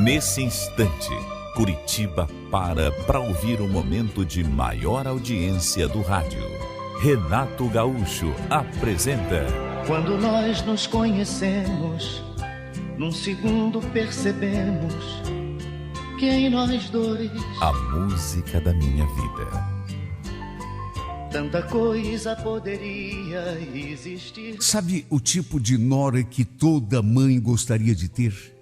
Nesse instante, Curitiba para ouvir o momento de maior audiência do rádio. Renato Gaúcho apresenta... Quando nós nos conhecemos, num segundo percebemos que em nós dois a música da minha vida. Tanta coisa poderia existir. Sabe o tipo de nora que toda mãe gostaria de ter?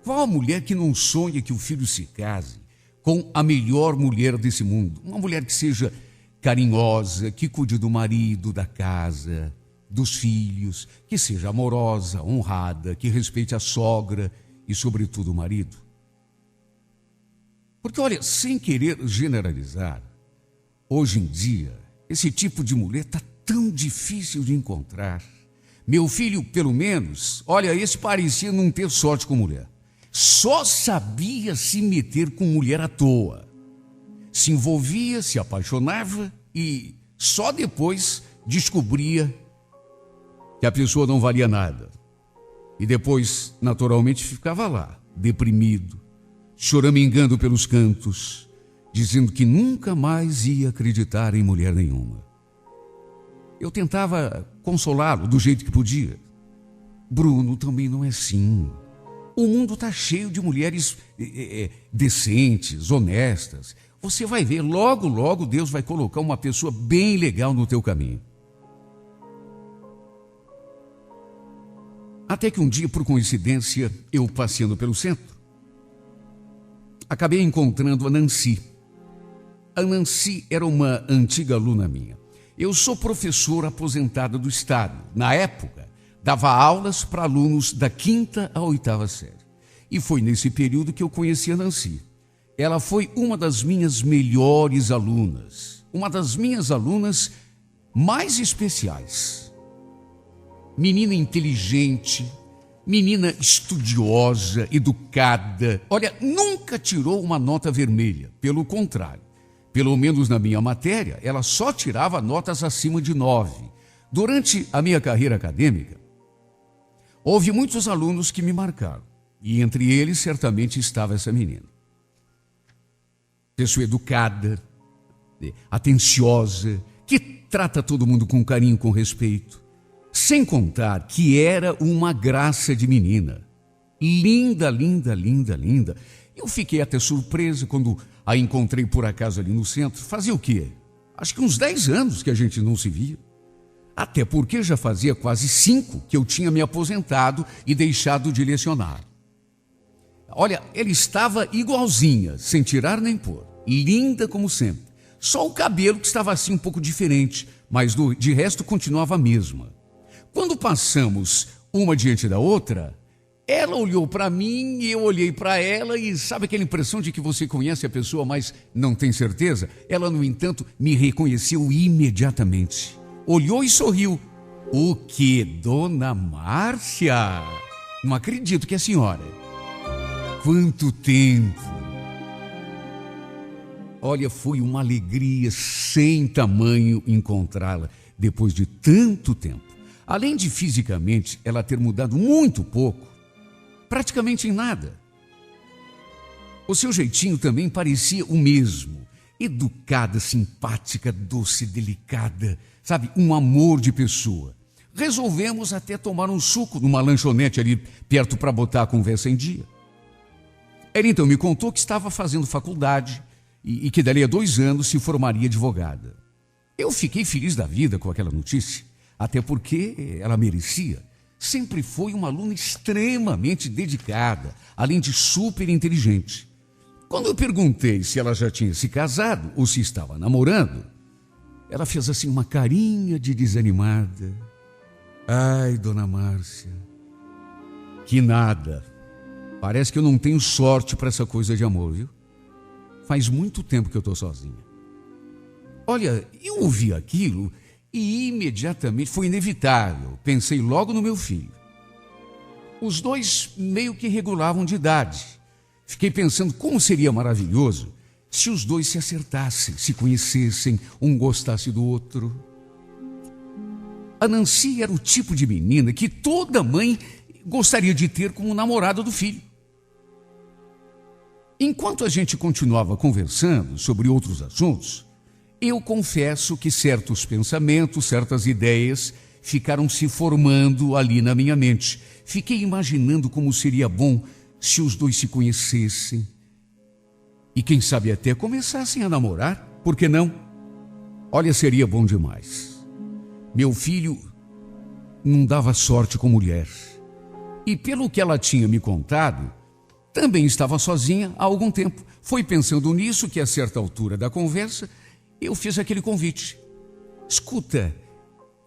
Qual a mulher que não sonha que o filho se case com a melhor mulher desse mundo? Uma mulher que seja carinhosa, que cuide do marido, da casa, dos filhos, que seja amorosa, honrada, que respeite a sogra e, sobretudo, o marido. Porque, olha, sem querer generalizar, hoje em dia, esse tipo de mulher está tão difícil de encontrar. Meu filho, pelo menos, olha, esse parecia não ter sorte com mulher. Só sabia se meter com mulher à toa. Se envolvia, se apaixonava e só depois descobria que a pessoa não valia nada. E depois, naturalmente, ficava lá, deprimido, choramingando pelos cantos, dizendo que nunca mais ia acreditar em mulher nenhuma. Eu tentava consolá-lo do jeito que podia. Bruno, também não é assim. O mundo está cheio de mulheres decentes, honestas. Você vai ver, logo, logo Deus vai colocar uma pessoa bem legal no teu caminho. Até que um dia, por coincidência, eu passeando pelo centro, acabei encontrando a Nancy. A Nancy era uma antiga aluna minha. Eu sou professor aposentada do Estado. Na época, dava aulas para alunos da 5ª à 8ª série. E foi nesse período que eu conheci a Nancy. Ela foi uma das minhas melhores alunas. Uma das minhas alunas mais especiais. Menina inteligente, menina estudiosa, educada. Olha, nunca tirou uma nota vermelha. Pelo contrário. Pelo menos na minha matéria, ela só tirava notas acima de 9. Durante a minha carreira acadêmica, houve muitos alunos que me marcaram, e entre eles certamente estava essa menina. Pessoa educada, atenciosa, que trata todo mundo com carinho, com respeito. Sem contar que era uma graça de menina. Linda, linda, linda, linda. Eu fiquei até surpreso quando a encontrei por acaso ali no centro. Fazia o quê? Acho que uns 10 anos que a gente não se via. Até porque já fazia quase 5 que eu tinha me aposentado e deixado de lecionar. Olha, ela estava igualzinha, sem tirar nem pôr. Linda como sempre. Só o cabelo que estava assim um pouco diferente, mas de resto continuava a mesma. Quando passamos uma diante da outra, ela olhou para mim e eu olhei para ela e sabe aquela impressão de que você conhece a pessoa, mas não tem certeza? Ela, no entanto, me reconheceu imediatamente. Olhou e sorriu. O que, Dona Márcia? Não acredito que é a senhora. Quanto tempo! Olha, foi uma alegria sem tamanho encontrá-la depois de tanto tempo. Além de fisicamente ela ter mudado muito pouco, praticamente em nada. O seu jeitinho também parecia o mesmo. Educada, simpática, doce, delicada, sabe? Um amor de pessoa. Resolvemos até tomar um suco numa lanchonete ali perto para botar a conversa em dia. Ela então me contou que estava fazendo faculdade e que dali a 2 anos se formaria advogada. Eu fiquei feliz da vida com aquela notícia, até porque ela merecia. Sempre foi uma aluna extremamente dedicada, além de super inteligente. Quando eu perguntei se ela já tinha se casado ou se estava namorando, ela fez assim uma carinha de desanimada. Ai, Dona Márcia, que nada. Parece que eu não tenho sorte para essa coisa de amor, viu? Faz muito tempo que eu estou sozinha. Olha, eu ouvi aquilo e imediatamente foi inevitável. Pensei logo no meu filho. Os dois meio que regulavam de idade. Fiquei pensando como seria maravilhoso se os dois se acertassem, se conhecessem, um gostasse do outro. A Nancy era o tipo de menina que toda mãe gostaria de ter como namorada do filho. Enquanto a gente continuava conversando sobre outros assuntos, eu confesso que certos pensamentos, certas ideias ficaram se formando ali na minha mente. Fiquei imaginando como seria bom se os dois se conhecessem e quem sabe até começassem a namorar, por que não? Olha, seria bom demais. Meu filho não dava sorte com mulher. E pelo que ela tinha me contado, também estava sozinha há algum tempo. Foi pensando nisso que, a certa altura da conversa, eu fiz aquele convite. Escuta,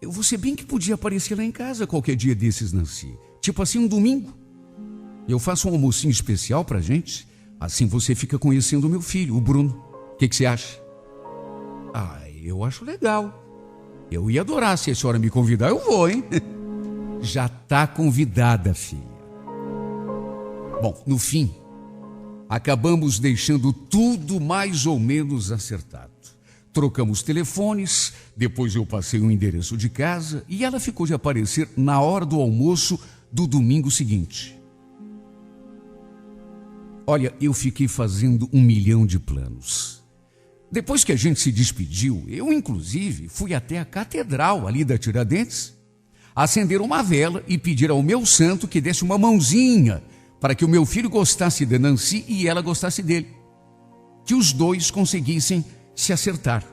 você bem que podia aparecer lá em casa qualquer dia desses, Nancy. Tipo assim, um domingo. Eu faço um almocinho especial pra gente. Assim você fica conhecendo o meu filho, o Bruno. O que você acha? Eu acho legal. Eu ia adorar. Se a senhora me convidar, eu vou, hein? Já tá convidada, filha. Bom, no fim, acabamos deixando tudo mais ou menos acertado. Trocamos telefones, depois eu passei o endereço de casa e ela ficou de aparecer na hora do almoço do domingo seguinte. Olha, eu fiquei fazendo 1 milhão de planos. Depois que a gente se despediu, eu inclusive fui até a catedral ali da Tiradentes, acender uma vela e pedir ao meu santo que desse uma mãozinha para que o meu filho gostasse de Nancy e ela gostasse dele. Que os dois conseguissem se acertar.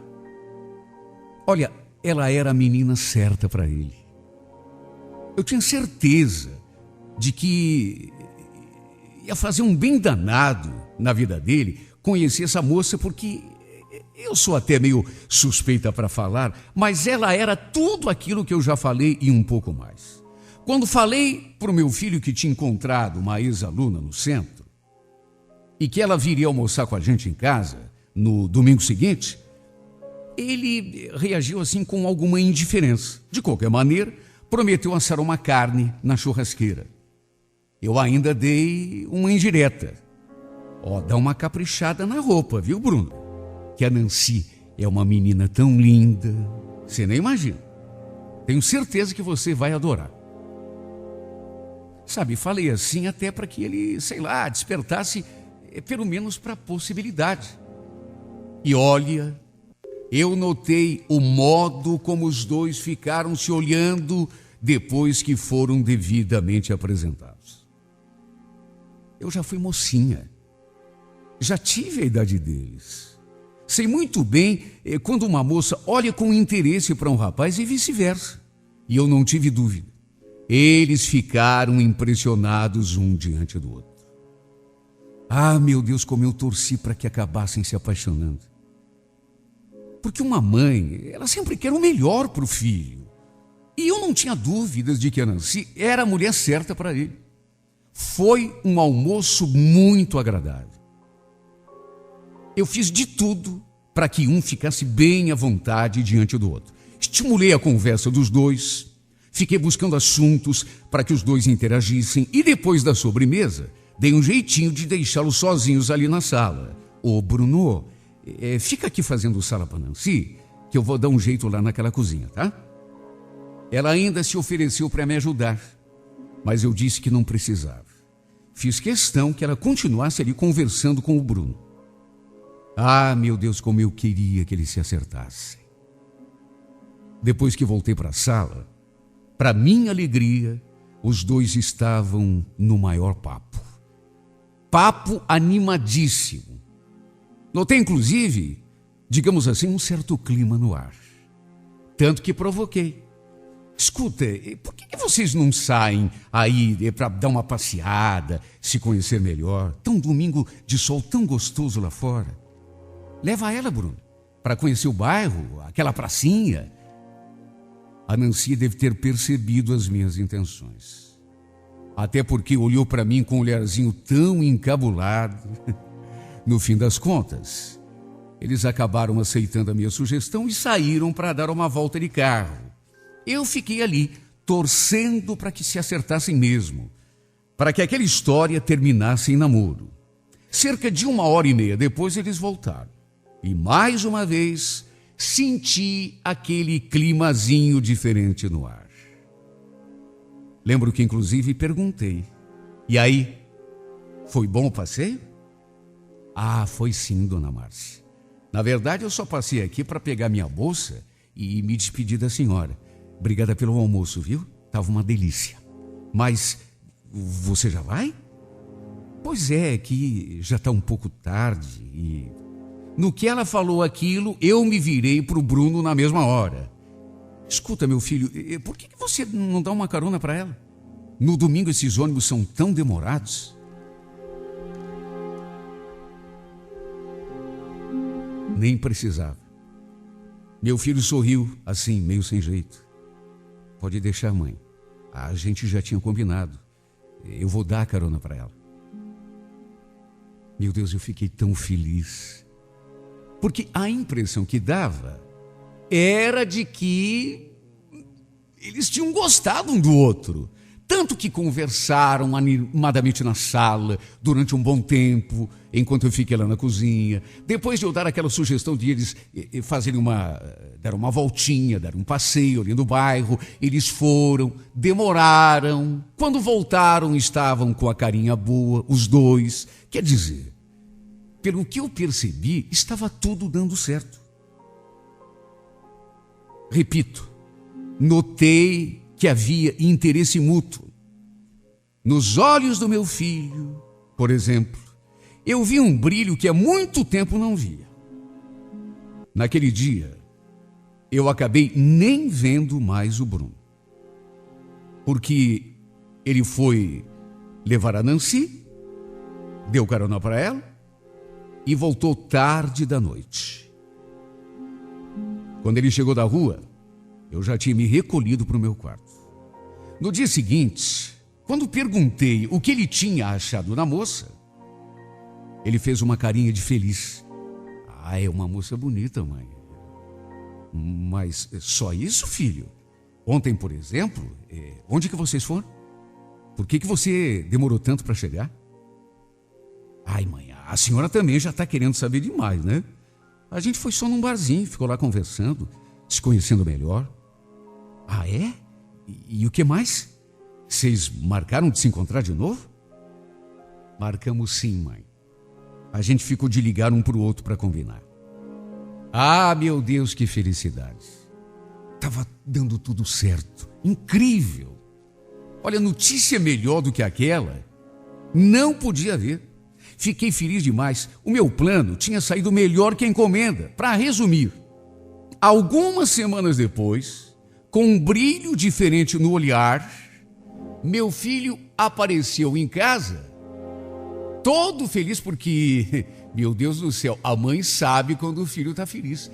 Olha, ela era a menina certa para ele. Eu tinha certeza de que ia fazer um bem danado na vida dele conhecer essa moça, porque eu sou até meio suspeita para falar, mas ela era tudo aquilo que eu já falei e um pouco mais. Quando falei para o meu filho que tinha encontrado uma ex-aluna no centro e que ela viria almoçar com a gente em casa no domingo seguinte, ele reagiu assim com alguma indiferença. De qualquer maneira, prometeu assar uma carne na churrasqueira. Eu ainda dei uma indireta. Dá uma caprichada na roupa, viu, Bruno? Que a Nancy é uma menina tão linda. Você nem imagina. Tenho certeza que você vai adorar. Sabe, falei assim até para que ele, despertasse pelo menos para a possibilidade. E olha, eu notei o modo como os dois ficaram se olhando depois que foram devidamente apresentados. Eu já fui mocinha, já tive a idade deles. Sei muito bem quando uma moça olha com interesse para um rapaz e vice-versa. E eu não tive dúvida. Eles ficaram impressionados um diante do outro. Meu Deus, como eu torci para que acabassem se apaixonando. Porque uma mãe, ela sempre quer o melhor para o filho. E eu não tinha dúvidas de que a Nancy era a mulher certa para ele. Foi um almoço muito agradável. Eu fiz de tudo para que um ficasse bem à vontade diante do outro. Estimulei a conversa dos dois, fiquei buscando assuntos para que os dois interagissem e depois da sobremesa, dei um jeitinho de deixá-los sozinhos ali na sala. Bruno, fica aqui fazendo sala para Nancy, que eu vou dar um jeito lá naquela cozinha, tá? Ela ainda se ofereceu para me ajudar, mas eu disse que não precisava. Fiz questão que ela continuasse ali conversando com o Bruno. Meu Deus, como eu queria que eles se acertassem. Depois que voltei para a sala, para minha alegria, os dois estavam no maior papo. Papo animadíssimo. Notei, inclusive, digamos assim, um certo clima no ar. Tanto que provoquei. Escuta, por que vocês não saem aí para dar uma passeada, se conhecer melhor? Tão domingo de sol tão gostoso lá fora. Leva ela, Bruno, para conhecer o bairro, aquela pracinha. A Nancy deve ter percebido as minhas intenções. Até porque olhou para mim com um olharzinho tão encabulado. No fim das contas, eles acabaram aceitando a minha sugestão e saíram para dar uma volta de carro. Eu fiquei ali, torcendo para que se acertassem mesmo, para que aquela história terminasse em namoro. Cerca de 1h30 depois eles voltaram. E mais uma vez senti aquele climazinho diferente no ar. Lembro que inclusive perguntei: e aí, foi bom o passeio? Ah, foi sim, dona Márcia. Na verdade, eu só passei aqui para pegar minha bolsa e me despedir da senhora. Obrigada pelo almoço, viu? Tava uma delícia. Mas você já vai? Pois é, que já está um pouco tarde e... No que ela falou aquilo, eu me virei para o Bruno na mesma hora. Escuta, meu filho, por que você não dá uma carona para ela? No domingo esses ônibus são tão demorados. Nem precisava. Meu filho sorriu, assim, meio sem jeito. Pode deixar, mãe. A gente já tinha combinado. Eu vou dar a carona para ela. Meu Deus, eu fiquei tão feliz. Porque a impressão que dava era de que eles tinham gostado um do outro. Tanto que conversaram animadamente na sala durante um bom tempo, enquanto eu fiquei lá na cozinha. Depois de eu dar aquela sugestão de eles fazerem dar uma voltinha, dar um passeio ali no bairro, eles foram, demoraram. Quando voltaram, estavam com a carinha boa, os dois. Quer dizer, pelo que eu percebi, estava tudo dando certo. Repito, notei que havia interesse mútuo. Nos olhos do meu filho, por exemplo, eu vi um brilho que há muito tempo não via. Naquele dia, eu acabei nem vendo mais o Bruno. Porque ele foi levar a Nancy, deu carona para ela e voltou tarde da noite. Quando ele chegou da rua, eu já tinha me recolhido para o meu quarto. No dia seguinte, quando perguntei o que ele tinha achado na moça, ele fez uma carinha de feliz. Ah, é uma moça bonita, mãe. Mas só isso, filho? Ontem, por exemplo, onde que vocês foram? Por que você demorou tanto para chegar? Ai, mãe, a senhora também já está querendo saber demais, né? A gente foi só num barzinho, ficou lá conversando, se conhecendo melhor. Ah, é? E o que mais? Vocês marcaram de se encontrar de novo? Marcamos sim, mãe. A gente ficou de ligar um para o outro para combinar. Ah, meu Deus, que felicidade. Estava dando tudo certo. Incrível. Olha, notícia melhor do que aquela não podia haver. Fiquei feliz demais. O meu plano tinha saído melhor que a encomenda. Para resumir, algumas semanas depois, com um brilho diferente no olhar, meu filho apareceu em casa, todo feliz porque, meu Deus do céu, a mãe sabe quando o filho está feliz.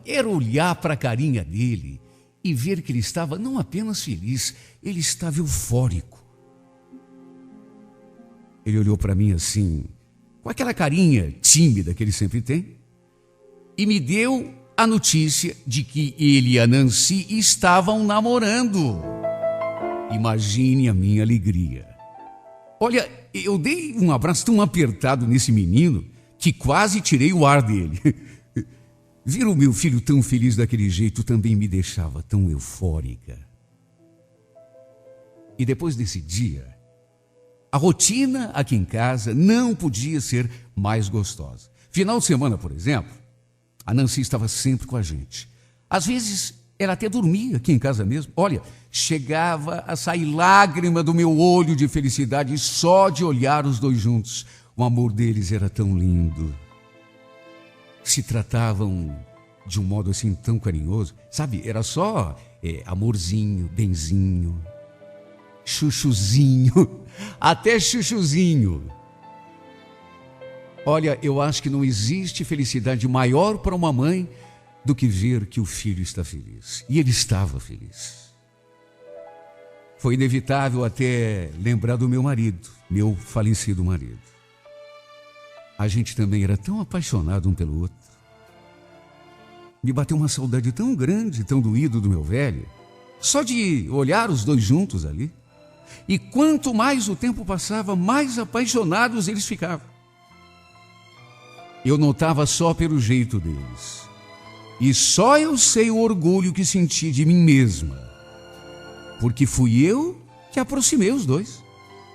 Era olhar para a carinha dele e ver que ele estava não apenas feliz, ele estava eufórico. Ele olhou para mim assim, com aquela carinha tímida que ele sempre tem, e me deu a notícia de que ele e a Nancy estavam namorando. Imagine a minha alegria. Olha, eu dei um abraço tão apertado nesse menino que quase tirei o ar dele. Ver o meu filho tão feliz daquele jeito também me deixava tão eufórica. E depois desse dia, a rotina aqui em casa não podia ser mais gostosa. Final de semana, por exemplo, a Nancy estava sempre com a gente. Às vezes, ela até dormia aqui em casa mesmo. Olha, chegava a sair lágrima do meu olho de felicidade só de olhar os dois juntos. O amor deles era tão lindo. Se tratavam de um modo assim tão carinhoso. Sabe, era só amorzinho, benzinho, chuchuzinho, até chuchuzinho. Olha, eu acho que não existe felicidade maior para uma mãe do que ver que o filho está feliz. E ele estava feliz. Foi inevitável até lembrar do meu marido, meu falecido marido. A gente também era tão apaixonado um pelo outro. Me bateu uma saudade tão grande, tão doído do meu velho, só de olhar os dois juntos ali. E quanto mais o tempo passava, mais apaixonados eles ficavam. Eu notava só pelo jeito deles. E só eu sei o orgulho que senti de mim mesma. Porque fui eu que aproximei os dois,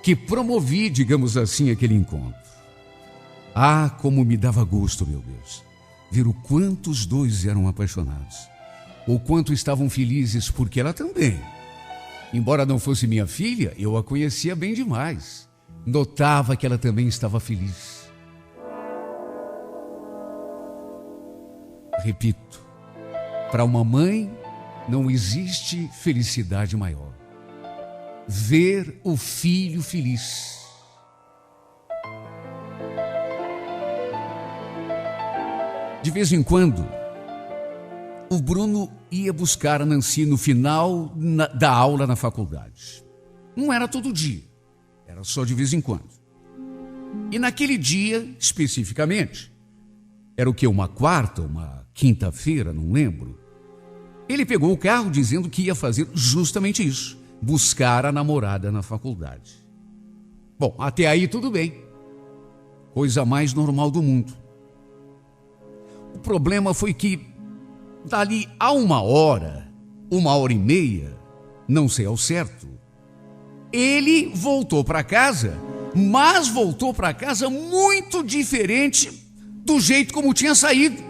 que promovi, digamos assim, aquele encontro. Ah, como me dava gosto, meu Deus, ver o quanto os dois eram apaixonados, o quanto estavam felizes, porque ela também. Embora não fosse minha filha, eu a conhecia bem demais. Notava que ela também estava feliz. Repito, para uma mãe não existe felicidade maior. Ver o filho feliz. De vez em quando, o Bruno ia buscar a Nancy no final da aula na faculdade. Não era todo dia, era só de vez em quando. E naquele dia, especificamente, era o quê? Uma quarta, uma quinta-feira, não lembro. Ele pegou o carro dizendo que ia fazer justamente isso, buscar a namorada na faculdade. Bom, até aí tudo bem. Coisa mais normal do mundo. O problema foi que, dali a uma hora e meia, não sei ao certo, ele voltou para casa, mas voltou para casa muito diferente do jeito como tinha saído.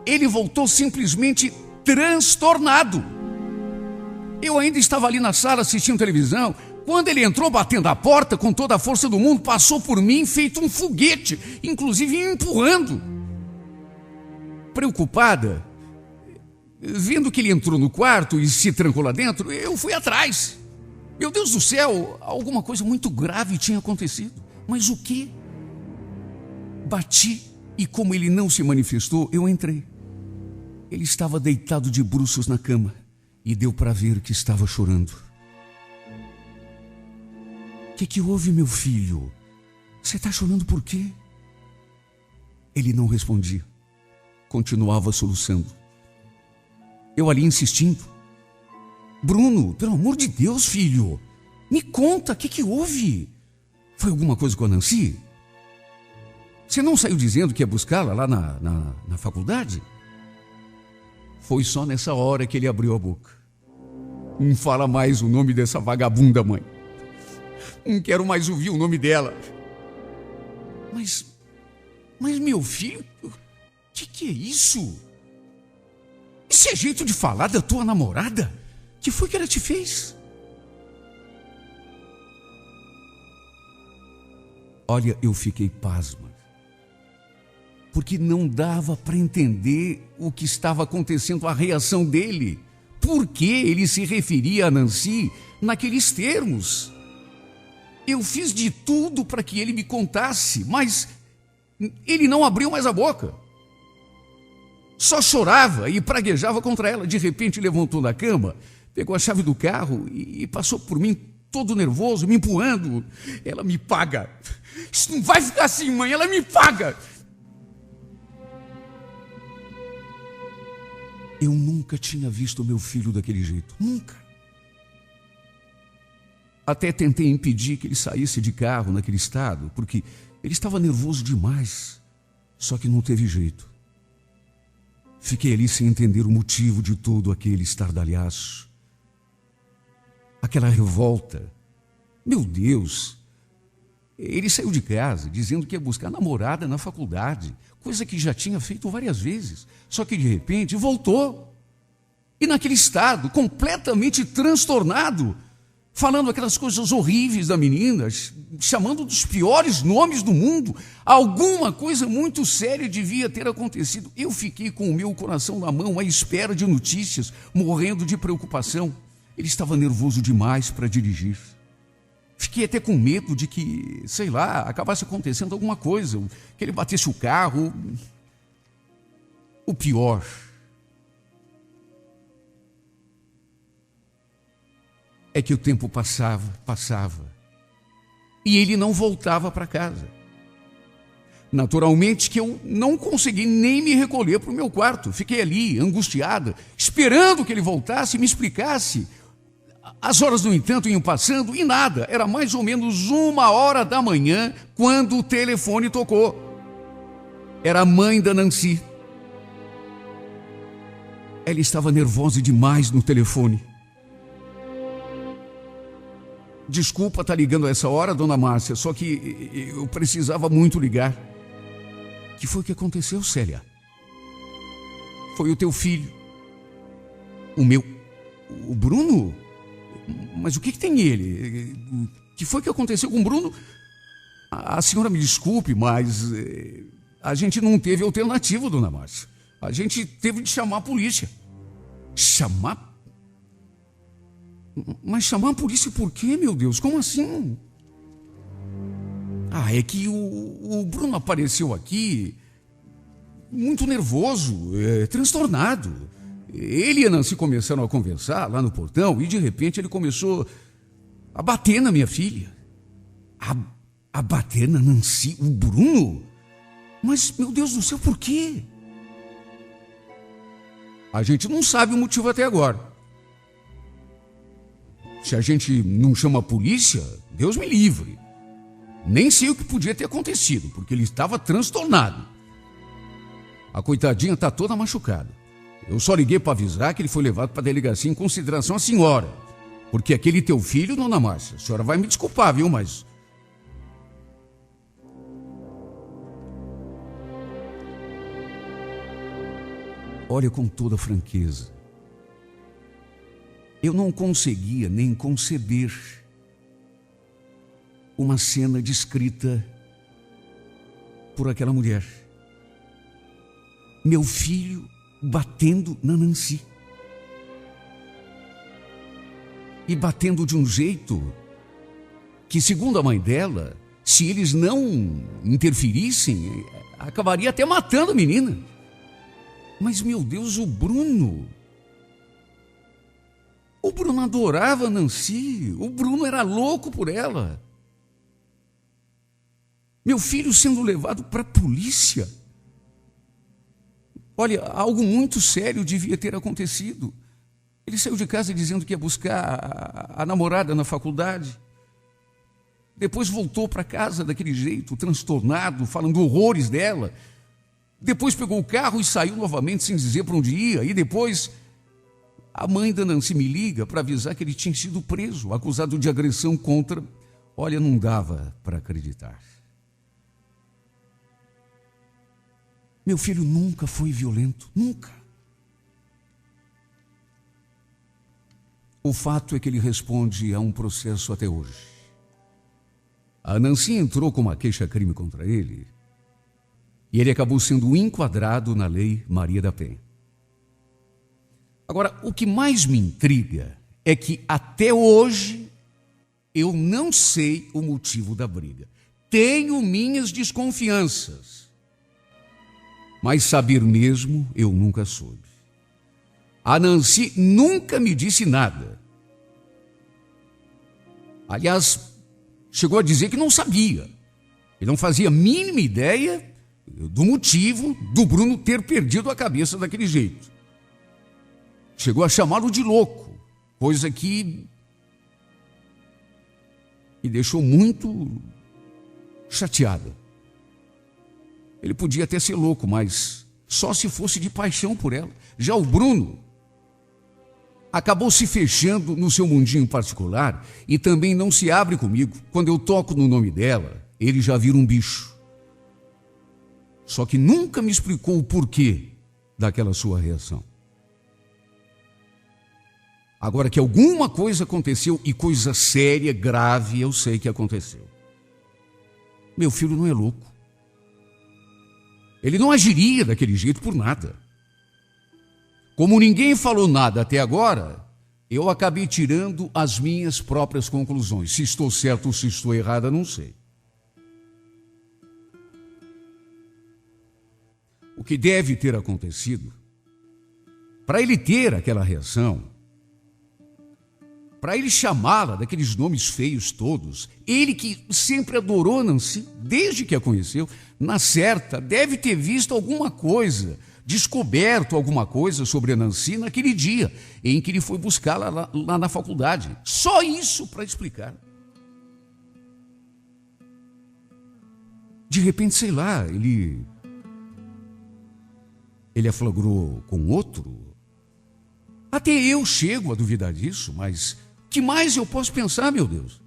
Ele voltou simplesmente transtornado. Eu ainda estava ali na sala assistindo televisão, quando ele entrou batendo a porta com toda a força do mundo, passou por mim feito um foguete, inclusive me empurrando. Preocupada, vendo que ele entrou no quarto e se trancou lá dentro, eu fui atrás. Meu Deus do céu, alguma coisa muito grave tinha acontecido. Mas o quê? Bati e, como ele não se manifestou, eu entrei. Ele estava deitado de bruços na cama e deu para ver que estava chorando. O que houve, meu filho? Você está chorando por quê? Ele não respondia. Continuava soluçando. Eu ali insistindo. Bruno, pelo amor de Deus, filho, me conta, o que houve? Foi alguma coisa com a Nancy? Você não saiu dizendo que ia buscá-la lá na faculdade? Foi só nessa hora que ele abriu a boca. Não fala mais o nome dessa vagabunda, mãe. Não quero mais ouvir o nome dela. Mas meu filho, o que é isso? Esse é jeito de falar da tua namorada? Que foi que ela te fez? Olha, eu fiquei pasma, porque não dava para entender o que estava acontecendo, a reação dele. Por que ele se referia a Nancy naqueles termos? Eu fiz de tudo para que ele me contasse, mas ele não abriu mais a boca. Só chorava e praguejava contra ela. De repente levantou da cama, pegou a chave do carro e passou por mim todo nervoso, me empurrando. Ela me paga. Isso não vai ficar assim, mãe, ela me paga. Eu nunca tinha visto meu filho daquele jeito, nunca. Até tentei impedir que ele saísse de carro naquele estado, porque ele estava nervoso demais, só que não teve jeito. Fiquei ali sem entender o motivo de todo aquele estardalhaço, aquela revolta. Meu Deus, ele saiu de casa dizendo que ia buscar namorada na faculdade, coisa que já tinha feito várias vezes, só que de repente voltou. E naquele estado, completamente transtornado, falando aquelas coisas horríveis da menina, chamando dos piores nomes do mundo. Alguma coisa muito séria devia ter acontecido. Eu fiquei com o meu coração na mão, à espera de notícias, morrendo de preocupação. Ele estava nervoso demais para dirigir. Fiquei até com medo de que, sei lá, acabasse acontecendo alguma coisa, que ele batesse o carro. O pior é que o tempo passava, e ele não voltava para casa. Naturalmente que eu não consegui nem me recolher para o meu quarto. Fiquei ali, angustiada, esperando que ele voltasse e me explicasse. As horas, no entanto, iam passando e nada. Era mais ou menos 1h da manhã quando o telefone tocou. Era a mãe da Nancy. Ela estava nervosa demais no telefone. Desculpa estar ligando a essa hora, dona Márcia, só que eu precisava muito ligar. O que foi que aconteceu, Célia? Foi o teu filho. O Bruno? Mas o que tem ele? O que foi que aconteceu com o Bruno? A senhora me desculpe, mas a gente não teve alternativa, dona Márcia. A gente teve de chamar a polícia. Chamar? Mas chamar a polícia por quê, meu Deus? Como assim? É que o Bruno apareceu aqui muito nervoso, transtornado. Ele e a Nancy começaram a conversar lá no portão e de repente ele começou a bater na minha filha. A bater na Nancy? O Bruno? Mas, meu Deus do céu, por quê? A gente não sabe o motivo até agora. Se a gente não chama a polícia, Deus me livre. Nem sei o que podia ter acontecido, porque ele estava transtornado. A coitadinha está toda machucada. Eu só liguei para avisar que ele foi levado para a delegacia em consideração à senhora. Porque aquele teu filho, dona Márcia, a senhora vai me desculpar, viu, mas... Olha, com toda franqueza, eu não conseguia nem conceber uma cena descrita por aquela mulher. Meu filho batendo na Nancy. E batendo de um jeito que, segundo a mãe dela, se eles não interferissem, acabaria até matando a menina. Mas, meu Deus, o Bruno adorava a Nancy. O Bruno era louco por ela. Meu filho sendo levado para a polícia. Olha, algo muito sério devia ter acontecido. Ele saiu de casa dizendo que ia buscar a namorada na faculdade. Depois voltou para casa daquele jeito, transtornado, falando horrores dela. Depois pegou o carro e saiu novamente sem dizer para onde ia. E depois a mãe da Nancy me liga para avisar que ele tinha sido preso, acusado de agressão contra... Olha, não dava para acreditar. Meu filho nunca foi violento, nunca. O fato é que ele responde a um processo até hoje. A Nancy entrou com uma queixa-crime contra ele e ele acabou sendo enquadrado na Lei Maria da Penha. Agora, o que mais me intriga é que até hoje eu não sei o motivo da briga. Tenho minhas desconfianças, mas saber mesmo eu nunca soube. A Nancy nunca me disse nada. Aliás, chegou a dizer que não sabia. Ele não fazia a mínima ideia do motivo do Bruno ter perdido a cabeça daquele jeito. Chegou a chamá-lo de louco, coisa que me deixou muito chateada. Ele podia até ser louco, mas só se fosse de paixão por ela. Já o Bruno acabou se fechando no seu mundinho particular e também não se abre comigo. Quando eu toco no nome dela, ele já vira um bicho. Só que nunca me explicou o porquê daquela sua reação. Agora que alguma coisa aconteceu, e coisa séria, grave, eu sei que aconteceu. Meu filho não é louco. Ele não agiria daquele jeito por nada. Como ninguém falou nada até agora, eu acabei tirando as minhas próprias conclusões. Se estou certo ou se estou errado, não sei. O que deve ter acontecido, para ele ter aquela reação, para ele chamá-la daqueles nomes feios todos, ele que sempre adorou Nancy, desde que a conheceu, na certa, deve ter visto alguma coisa, descoberto alguma coisa sobre a Nancy naquele dia em que ele foi buscá-la lá na faculdade. Só isso para explicar. De repente, sei lá, ele a flagrou com outro. Até eu chego a duvidar disso, mas que mais eu posso pensar, meu Deus?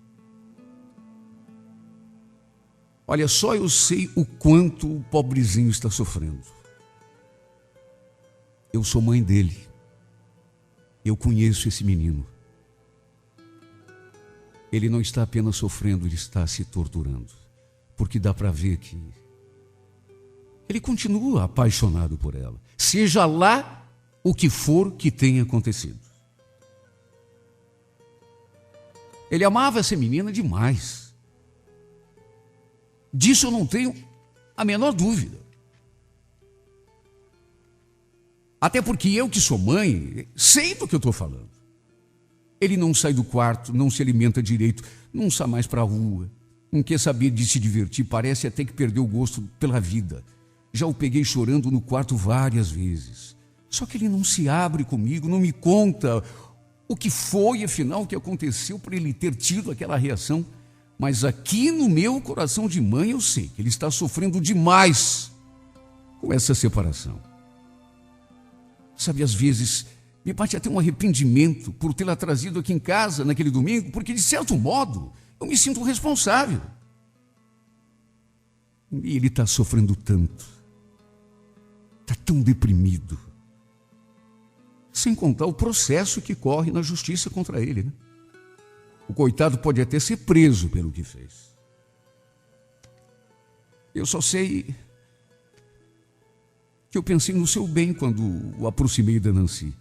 Olha, só eu sei o quanto o pobrezinho está sofrendo. Eu sou mãe dele. Eu conheço esse menino. Ele não está apenas sofrendo, ele está se torturando. Porque dá para ver que ele continua apaixonado por ela. Seja lá o que for que tenha acontecido. Ele amava essa menina demais. Disso eu não tenho a menor dúvida. Até porque eu, que sou mãe, sei do que eu estou falando. Ele não sai do quarto, não se alimenta direito, não sai mais para a rua, não quer saber de se divertir, parece até que perdeu o gosto pela vida. Já o peguei chorando no quarto várias vezes. Só que ele não se abre comigo, não me conta o que foi, afinal, o que aconteceu para ele ter tido aquela reação. Mas aqui no meu coração de mãe eu sei que ele está sofrendo demais com essa separação. Sabe, às vezes me bate até um arrependimento por tê-la trazido aqui em casa naquele domingo, porque de certo modo eu me sinto responsável. E ele está sofrendo tanto, está tão deprimido, sem contar o processo que corre na justiça contra ele, né? O coitado pode até ser preso pelo que fez. Eu só sei que eu pensei no seu bem quando o aproximei da Nancy.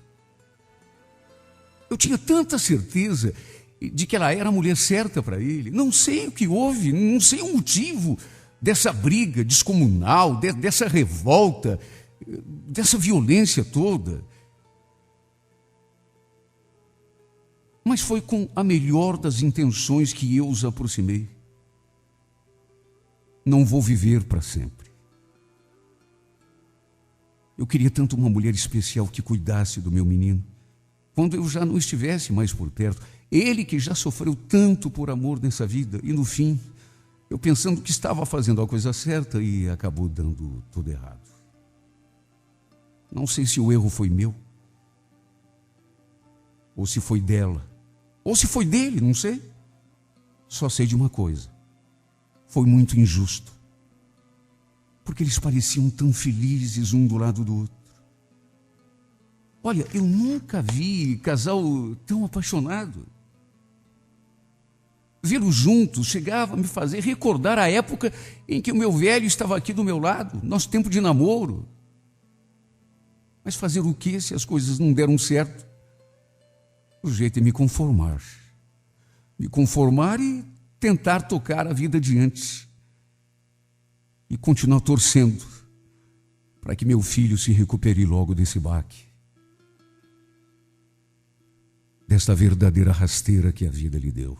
Eu tinha tanta certeza de que ela era a mulher certa para ele. Não sei o que houve, não sei o motivo dessa briga descomunal, dessa revolta, dessa violência toda. Mas foi com a melhor das intenções que eu os aproximei. Não vou viver para sempre. Eu queria tanto uma mulher especial que cuidasse do meu menino, quando eu já não estivesse mais por perto. Ele que já sofreu tanto por amor nessa vida, e no fim, eu pensando que estava fazendo a coisa certa e acabou dando tudo errado. Não sei se o erro foi meu, ou se foi dela, ou se foi dele, não sei. Só sei de uma coisa: foi muito injusto, porque eles pareciam tão felizes um do lado do outro. Olha, eu nunca vi casal tão apaixonado. Vê-los juntos chegava a me fazer recordar a época em que o meu velho estava aqui do meu lado, nosso tempo de namoro. Mas fazer o quê se as coisas não deram certo? O jeito é me conformar. Me conformar e tentar tocar a vida adiante. E continuar torcendo para que meu filho se recupere logo desse baque, desta verdadeira rasteira que a vida lhe deu.